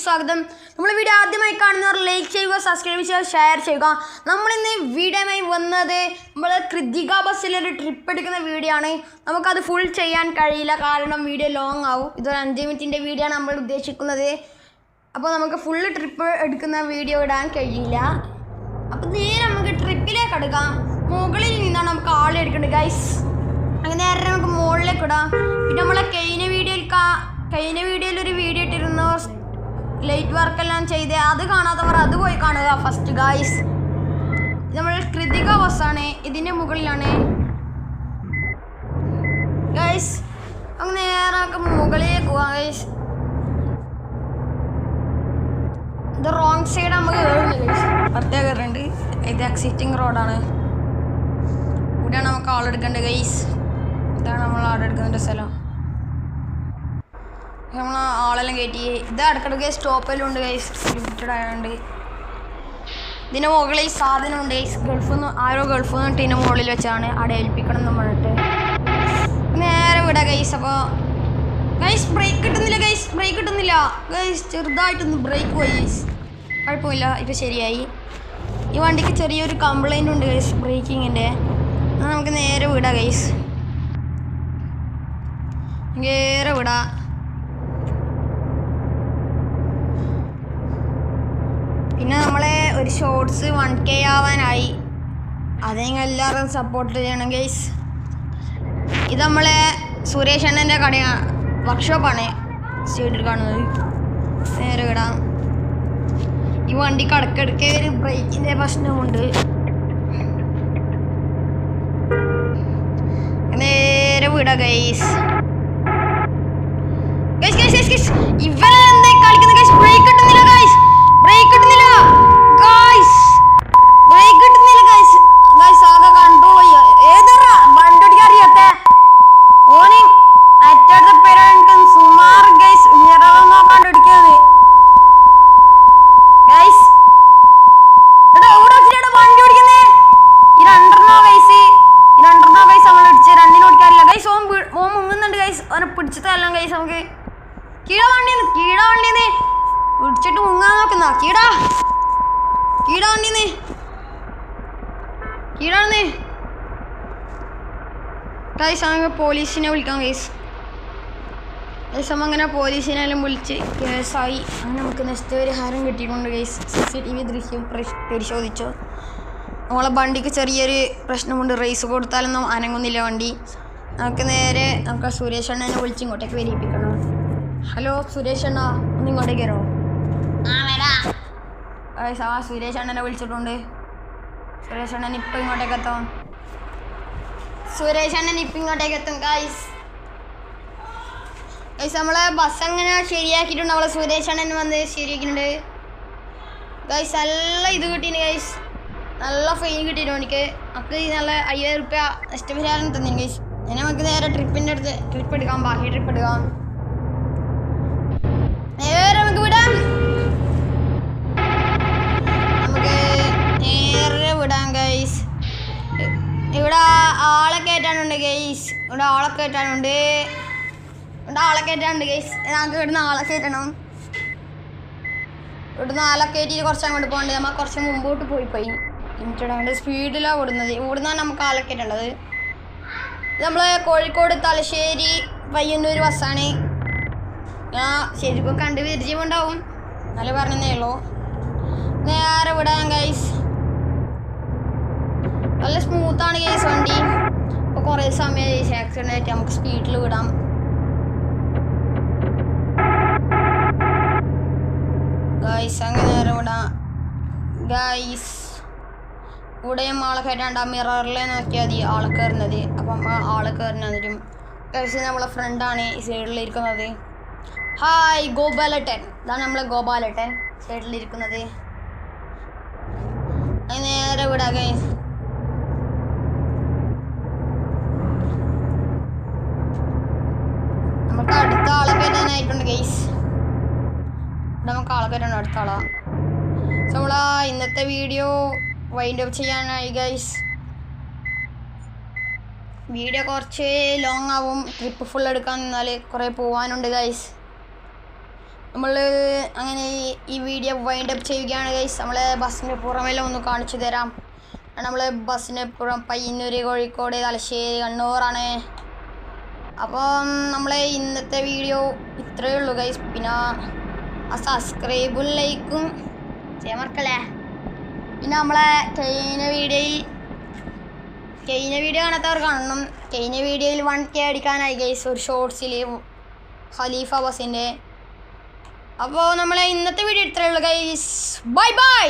സ്വാഗതം. നമ്മൾ വീഡിയോ ആദ്യമായി കാണുന്നവർ ലൈക്ക് ചെയ്യുക, സബ്സ്ക്രൈബ് ചെയ്യുക, ഷെയർ ചെയ്യുക. നമ്മളിന്ന് വീഡിയോയുമായി വന്നത് നമ്മൾ കൃതിക ബസ്സിലൊരു ട്രിപ്പ് എടുക്കുന്ന വീഡിയോ ആണ്. നമുക്കത് ഫുൾ ചെയ്യാൻ കഴിയില്ല, കാരണം വീഡിയോ ലോങ് ആവും. ഇതൊരു 5 മിനിറ്റിൻ്റെ വീഡിയോ ആണ് നമ്മൾ ഉദ്ദേശിക്കുന്നത്. അപ്പോൾ നമുക്ക് ഫുള്ള് ട്രിപ്പ് എടുക്കുന്ന വീഡിയോ ഇടാൻ കഴിയില്ല. അപ്പോൾ നേരെ നമുക്ക് ട്രിപ്പിലേക്ക് എടുക്കാം. മുകളിൽ നിന്നാണ് നമുക്ക് ആളെ എടുക്കേണ്ടത് ഗൈസ്. അങ്ങനെ നേരെ നമുക്ക് മുകളിലേക്ക് ഇടാം. പിന്നെ നമ്മളെ കഴിഞ്ഞ വീഡിയോയിൽ ഒരു വീഡിയോ ഇട്ടിരുന്നു, ലൈറ്റ് വർക്കെല്ലാം ചെയ്ത്. അത് കാണാത്തവർ അത് പോയി കാണുക ഫസ്റ്റ് ഗൈസ്. നമ്മൾ കൃതിക ബസ്സാണ്, ഇതിൻ്റെ മുകളിലാണ് ഗൈസ്. അങ്ങനെ നേരെ നമുക്ക് മുകളിലേക്ക് പോവാം ഗൈസ്. ഇത് റോങ് സൈഡ് നമുക്ക് കയറുന്നുണ്ട് ഗൈസ്, പ്രത്യേക കയറുന്നുണ്ട്. ഇത് എക്സിറ്റിംഗ് റോഡാണ്, ഇവിടെയാണ് നമുക്ക് ആളെടുക്കേണ്ടത് ഗൈസ്. ഇതാണ് നമ്മൾ ആളെടുക്കുന്ന സ്ഥലം. നമ്മൾ ആളെല്ലാം കയറ്റി. ഇത് ഇടയ്ക്കിടയ്ക്ക് സ്റ്റോപ്പെല്ലാം ഗൈസ്, ലിമിറ്റഡ് ആയതുകൊണ്ട്. ഇതിൻ്റെ മുകളിൽ സാധനമുണ്ട് ഗൈസ്. ആരോ ഗൾഫിൽ നിന്നിട്ട് ഇതിൻ്റെ മുകളിൽ വെച്ചാണ് അവിടെ ഏൽപ്പിക്കണം എന്ന് പറഞ്ഞിട്ട്. നേരെ വിടാം ഗൈസ്. അപ്പോൾ ഗൈസ് ബ്രേക്ക് കിട്ടുന്നില്ല ഗൈസ്, ബ്രേക്ക് കിട്ടുന്നില്ല ഗൈസ്. ചെറുതായിട്ടൊന്ന് ബ്രേക്ക് പോയി ഗൈസ്, കുഴപ്പമില്ല, ഇപ്പോൾ ശരിയായി. ഈ വണ്ടിക്ക് ചെറിയൊരു കംപ്ലൈൻ്റ് ഉണ്ട് ഗൈസ്, ബ്രേക്കിങ്ങിൻ്റെ. എന്നാൽ നമുക്ക് നേരെ വിടാം ഗൈസ്, നേരെ വിടാം. പിന്നെ നമ്മളെ ഒരു ഷോർട്സ് 1K ആവാനായി, അത് നിങ്ങൾ എല്ലാവരും സപ്പോർട്ട് ചെയ്യണം ഗൈസ്. ഇത് നമ്മളെ സുരേഷ് അണ്ണൻ്റെ കടയാണ്, വർക്ക്ഷോപ്പാണ് സൈഡിൽ കാണുന്നത്. നേരെ വിടാം. ഈ വണ്ടിക്ക് ഇടയ്ക്കിടയ്ക്ക് ഒരു ബ്രേക്കിൻ്റെ പ്രശ്നമുണ്ട്. നേരെ വിടാം ഗൈസ്. ഇവരെന്താ കളിക്കുന്നത് ഗൈസ്? ബ്രേക്ക് കിട്ടുന്നില്ല ഗൈസ്, ബ്രേക്ക് കിട്ടുന്നില്ല ഗൈസ്, ബ്രേക്ക് കിട്ടുന്നില്ല ഗൈസ്. ഗൈസ് ആകെ കൺട്രോൾ ചെയ്യുക. ഏതാ വണ്ടി ഓടിക്കാൻ അറിയാത്ത ഓന് അറ്റടുത്ത പേരാണ് സുമാർ ഗൈസ്. മിറർ നോക്കാണ്ട് ഓടിക്കുന്നത് ഗൈസ്. വണ്ടി ഓടിക്കുന്നേ ഈ രണ്ടെണ്ണോ ഗൈസ്, നമ്മൾ ഇടിച്ച് രണ്ടിനും ഓടിക്കാറില്ല ഗൈസ്. ഓൻ മുങ്ങുന്നുണ്ട് ഗൈസ്, ഓനെ പിടിച്ചിട്ടല്ല ഗൈസ്. നമുക്ക് കീഴ വണ്ടിന്ന് പിടിച്ചിട്ട് മുങ്ങാൻ നോക്കുന്ന കീഴാണെന്ന് ഗൈസ്. നമുക്ക് പോലീസിനെ വിളിക്കാം ഗൈസ്. ഗൈസ് അങ്ങനെ പോലീസിനെല്ലാം വിളിച്ച് കേസായി. അങ്ങനെ നമുക്ക് നഷ്ടപരിഹാരം കിട്ടിയിട്ടുണ്ട് ഗൈസ്. CCTV ദൃശ്യം പരിശോധിച്ചു. നമ്മളെ വണ്ടിക്ക് ചെറിയൊരു പ്രശ്നമുണ്ട്, റേസ് കൊടുത്താലൊന്നും അനങ്ങുന്നില്ല വണ്ടി. നമുക്ക് സുരേഷ് അണ്ണനെ വിളിച്ച് ഇങ്ങോട്ടേക്ക് വരിപ്പിക്കണം. ഹലോ സുരേഷ് അണ്ണ, ഒന്ന് ഇങ്ങോട്ടേക്ക് വരോ? സുരേഷ് അണ്ണനെ വിളിച്ചിട്ടുണ്ട്. സുരേഷ് അണ്ണൻ ഇപ്പം ഇങ്ങോട്ടേക്ക് എത്തും ഗൈസ്. നമ്മളെ ബസ് അങ്ങനെ ശരിയാക്കിയിട്ടുണ്ട്. നമ്മളെ സുരേഷ് അണ്ണൻ വന്ന് ശരിയാക്കിയിട്ടുണ്ട് ഗൈസ്. നല്ല ഇത് കിട്ടിയിട്ടുണ്ട് ഗൈസ്, നല്ല ഫൈൻ കിട്ടിയിട്ടുണ്ട് എനിക്ക്. നമുക്ക് നല്ല 5000 രൂപ നഷ്ടപരിഹാരം തന്നിട്ടുണ്ട് ഗൈസ്. ഇനി നമുക്ക് നേരെ ട്രിപ്പ് എടുക്കാം, ബാക്കി ട്രിപ്പ് എടുക്കാം. നേരെ നമുക്ക് വിടാം, ഗൈസ്. ഇവിടെ ആളെ കയറ്റാനുണ്ട് ഗൈസ്, ആളെ കയറ്റാനുണ്ട് ഗൈസ്. ഞങ്ങൾക്ക് ഇവിടുന്ന് ആളെ കയറ്റണം. ഇവിടുന്ന് ആളെ കയറ്റിയിട്ട് കുറച്ച് അങ്ങോട്ട് പോകണ്ടേ. നമ്മൾ കുറച്ച് മുമ്പോട്ട് പോയി ലിമിറ്റഡ് ആയിട്ട് സ്പീഡിലാണ് ഓടുന്നത്. ഇവിടുന്നാണ് നമുക്ക് ആളെ കയറ്റേണ്ടത്. നമ്മൾ കോഴിക്കോട്, തലശ്ശേരി, പയ്യന്നൂർ ബസ്സാണ്. ഞാൻ ശരിക്കും കണ്ട് പരിചയമുണ്ടാവും, നല്ല പറഞ്ഞതേ ഉള്ളൂ. നേരെ വിടാം ഗൈസ്. നല്ല സ്മൂത്താണ് ഗൈസ് വണ്ടി. ഇപ്പോൾ കുറേ സമയം ആക്സിഡൻ്റ് ആയിട്ട് നമുക്ക് സ്പീഡിൽ വിടാം ഗൈസ്. അങ്ങനെ നേരെ വിടാം ഗൈസ്. ഇവിടെയും ആളെ കയറ്റാണ്ട് ആ മിററിലെ നോക്കിയാൽ മതി ആളെ കയറുന്നത്. അപ്പം ആളെ കയറുന്ന തരും ഗൈസ്. നമ്മളെ ഫ്രണ്ടാണ് ഈ സൈഡിലിരിക്കുന്നത്. ഹായ് ഗോപാലട്ടൻ, ഇതാണ് നമ്മളെ ഗോപാലട്ടൻ സൈഡിലിരിക്കുന്നത്. അത് നേരെ വിടാം ഗൈസ്. നമുക്ക് അടുത്ത ആളെ കയറ്റാനായിട്ടുണ്ട് ഗൈസ്. നമുക്ക് ആളെ കയറ്റാണ് അടുത്ത ആളാ. നമ്മളാ ഇന്നത്തെ വീഡിയോ വൈൻഡ് അപ്പ് ചെയ്യാനായി ഗൈസ്. വീഡിയോ കുറച്ച് ലോങ് ആവും, ട്രിപ്പ് ഫുൾ എടുക്കാൻ നിന്നാൽ കുറേ പോകാനുണ്ട് ഗൈസ്. നമ്മൾ അങ്ങനെ ഈ വീഡിയോ വൈൻഡ് അപ്പ് ചെയ്യുകയാണ് ഗൈസ്. നമ്മൾ ബസ്സിൻ്റെ പുറമെല്ലാം ഒന്ന് കാണിച്ചു തരാം. നമ്മൾ ബസ്സിന് പുറം പയ്യന്നൂർ, കോഴിക്കോട്, തലശ്ശേരി, കണ്ണൂറാണ്. അപ്പം നമ്മളെ ഇന്നത്തെ വീഡിയോ ഇത്രയേ ഉള്ളൂ ഗൈസ്. പിന്നെ ആ സബ്സ്ക്രൈബും ലൈക്കും ചെയ്യാൻ മറക്കല്ലേ. പിന്നെ നമ്മളെ കഴിഞ്ഞ വീഡിയോ കാണാത്തവർ കാണണം. കഴിഞ്ഞ വീഡിയോയിൽ 1K അടിക്കാനായി ഗൈസ് ഒരു ഷോർട്സിൽ ഖലീഫ ബസ്സിൻ്റെ. അപ്പോൾ നമ്മളെ ഇന്നത്തെ വീഡിയോ ഇത്രയേ ഉള്ളൂ ഗൈസ്. Bye bye.